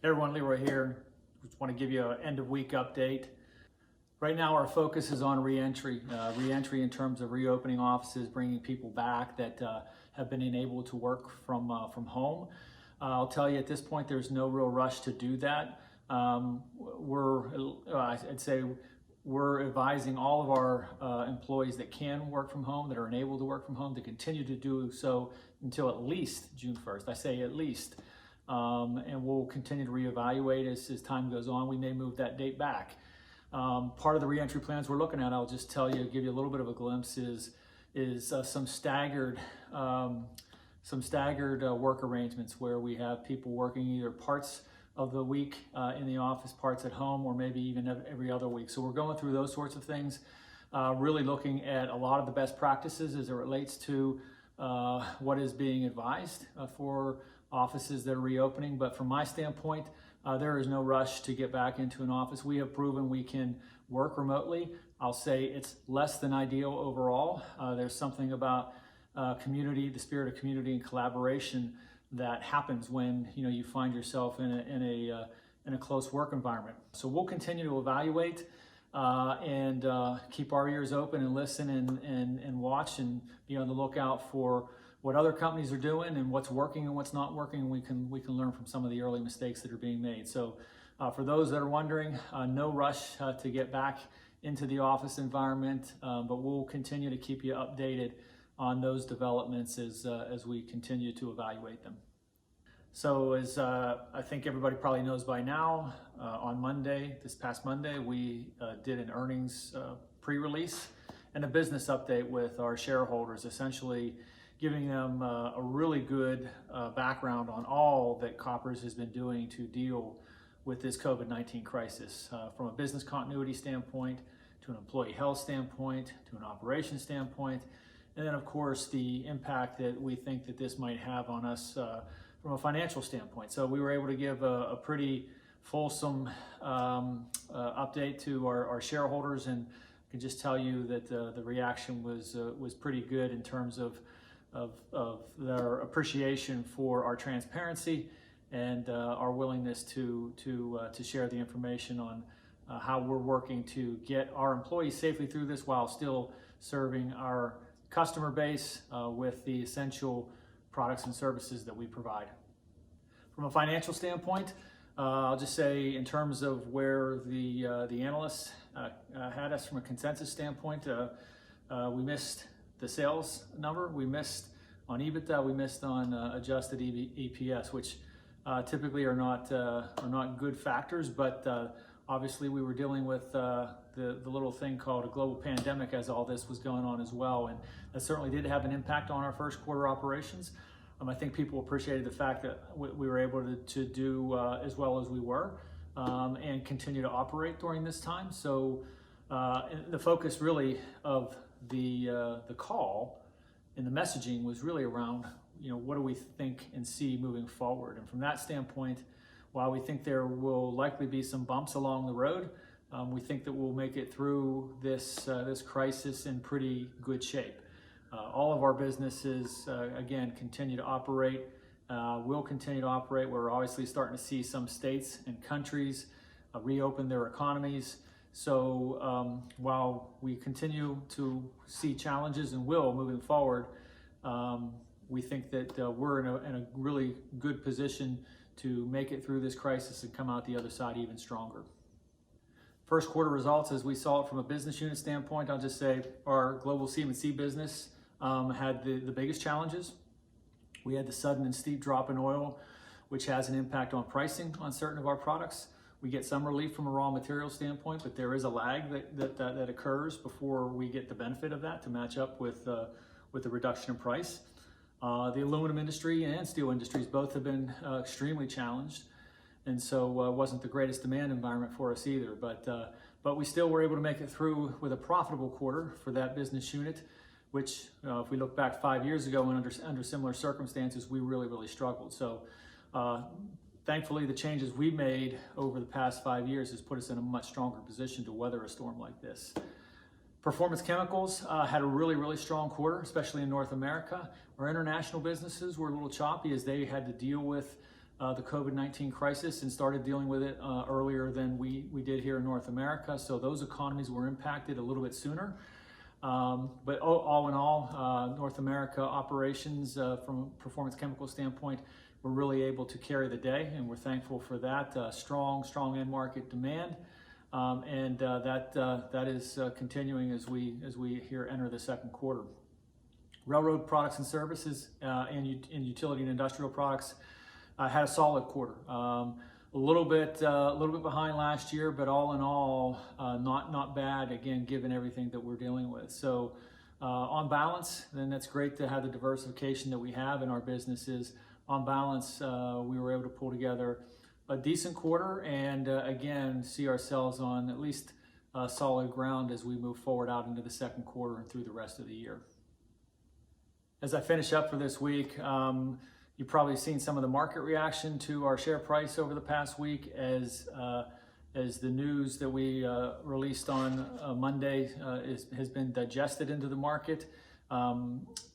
Hey everyone, Leroy here. Just want to give you an end of week update. Right now our focus is on reentry. Reentry in terms of reopening offices, bringing people back that have been unable to work from home. I'll tell you at this point there's no real rush to do that. I'd say we're advising all of our employees that can work from home, that are enabled to work from home, to continue to do so until at least June 1st. I say at least. And we'll continue to reevaluate as time goes on. We may move that date back. Part of the reentry plans we're looking at, I'll just tell you, give you a little bit of a glimpse, is some staggered work arrangements where we have people working either parts of the week in the office, parts at home, or maybe even every other week. So we're going through those sorts of things, really looking at a lot of the best practices as it relates to what is being advised for offices that are reopening. But from my standpoint, there is no rush to get back into an office. We have proven we can work remotely. I'll say it's less than ideal overall. There's something about community, the spirit of community and collaboration that happens when you find yourself in a close work environment. So we'll continue to evaluate and keep our ears open and listen and watch and be on the lookout for what other companies are doing and what's working and what's not working, and we can learn from some of the early mistakes that are being made. So for those that are wondering, no rush to get back into the office environment, but we'll continue to keep you updated on those developments as we continue to evaluate them. So as I think everybody probably knows by now, on Monday, this past Monday, we did an earnings pre-release and a business update with our shareholders, essentially giving them a really good background on all that Koppers has been doing to deal with this COVID-19 crisis, from a business continuity standpoint, to an employee health standpoint, to an operations standpoint, and then of course the impact that we think that this might have on us from a financial standpoint. So we were able to give a pretty fulsome update to our shareholders, and I can just tell you that the reaction was pretty good in terms of their appreciation for our transparency and our willingness to share the information on how we're working to get our employees safely through this while still serving our customer base with the essential products and services that we provide. From a financial standpoint, I'll just say in terms of where the analysts had us from a consensus standpoint, we missed the sales number, we missed on EBITDA, we missed on adjusted EPS, which typically are not good factors, but obviously we were dealing with the little thing called a global pandemic as all this was going on as well, and that certainly did have an impact on our first quarter operations. I think people appreciated the fact that we were able to do as well as we were and continue to operate during this time. So the focus really of the call and the messaging was really around, what do we think and see moving forward? And from that standpoint, while we think there will likely be some bumps along the road, we think that we'll make it through this crisis in pretty good shape. All of our businesses, again, continue to operate, will continue to operate. We're obviously starting to see some states and countries reopen their economies. So while we continue to see challenges and will moving forward, we think that we're in a really good position to make it through this crisis and come out the other side even stronger. First quarter results, as we saw it from a business unit standpoint, I'll just say our global C&C business had the biggest challenges. We had the sudden and steep drop in oil, which has an impact on pricing on certain of our products. We get some relief from a raw material standpoint, but there is a lag that occurs before we get the benefit of that to match up with the reduction in price. The aluminum industry and steel industries both have been extremely challenged, and so it wasn't the greatest demand environment for us either. But we still were able to make it through with a profitable quarter for that business unit, which if we look back 5 years ago and under similar circumstances, we really struggled. So thankfully, the changes we made over the past 5 years has put us in a much stronger position to weather a storm like this. Performance Chemicals had a really strong quarter, especially in North America. Our international businesses were a little choppy as they had to deal with the COVID-19 crisis and started dealing with it earlier than we did here in North America. So those economies were impacted a little bit sooner. But all in all, North America operations from a performance chemical standpoint were really able to carry the day, and we're thankful for that. Strong end market demand, and that is continuing as we here enter the second quarter. Railroad products and services and utility and industrial products had a solid quarter. A little bit behind last year, but all in all, not bad. Again, given everything that we're dealing with. So on balance, then that's great to have the diversification that we have in our businesses. On balance, we were able to pull together a decent quarter and again see ourselves on at least solid ground as we move forward out into the second quarter and through the rest of the year. As I finish up for this week, you've probably seen some of the market reaction to our share price over the past week as the news that we released on Monday has been digested into the market.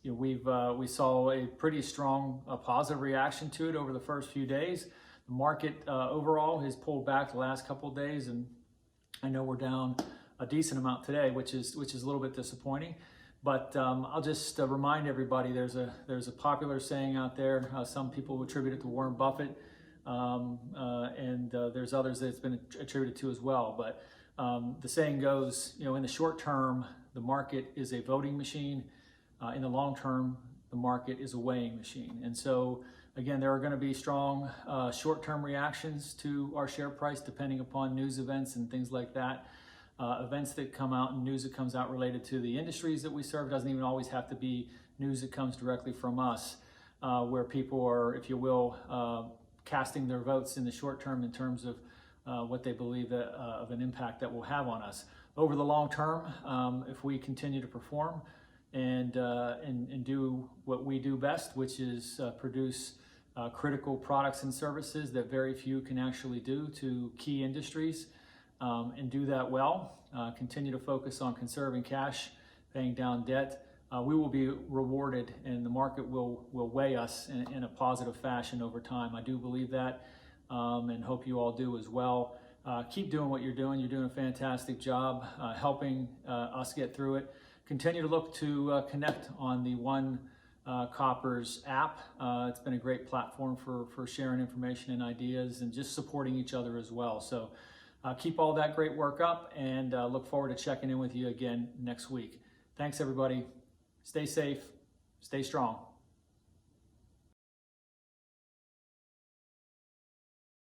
We saw a pretty strong positive reaction to it over the first few days. The market overall has pulled back the last couple of days, and I know we're down a decent amount today, which is a little bit disappointing. But I'll just remind everybody there's a popular saying out there. Some people attribute it to Warren Buffett, and there's others that it's been attributed to as well. But the saying goes, in the short term, the market is a voting machine. In the long term, the market is a weighing machine. And so, again, there are going to be strong short-term reactions to our share price depending upon news events and things like that. Events that come out and news that comes out related to the industries that we serve. Doesn't even always have to be news that comes directly from us, where people are, if you will, casting their votes in the short term in terms of what they believe of an impact that will have on us. Over the long term, if we continue to perform and do what we do best, which is produce critical products and services that very few can actually do to key industries, and do that well, continue to focus on conserving cash, paying down debt, we will be rewarded and the market will weigh us in a positive fashion over time. I do believe that, and hope you all do as well. Keep doing what you're doing. You're doing a fantastic job helping us get through it. Continue to look to connect on the One Koppers app. It's been a great platform for sharing information and ideas and just supporting each other as well. So keep all that great work up, and look forward to checking in with you again next week. Thanks, everybody. Stay safe. Stay strong.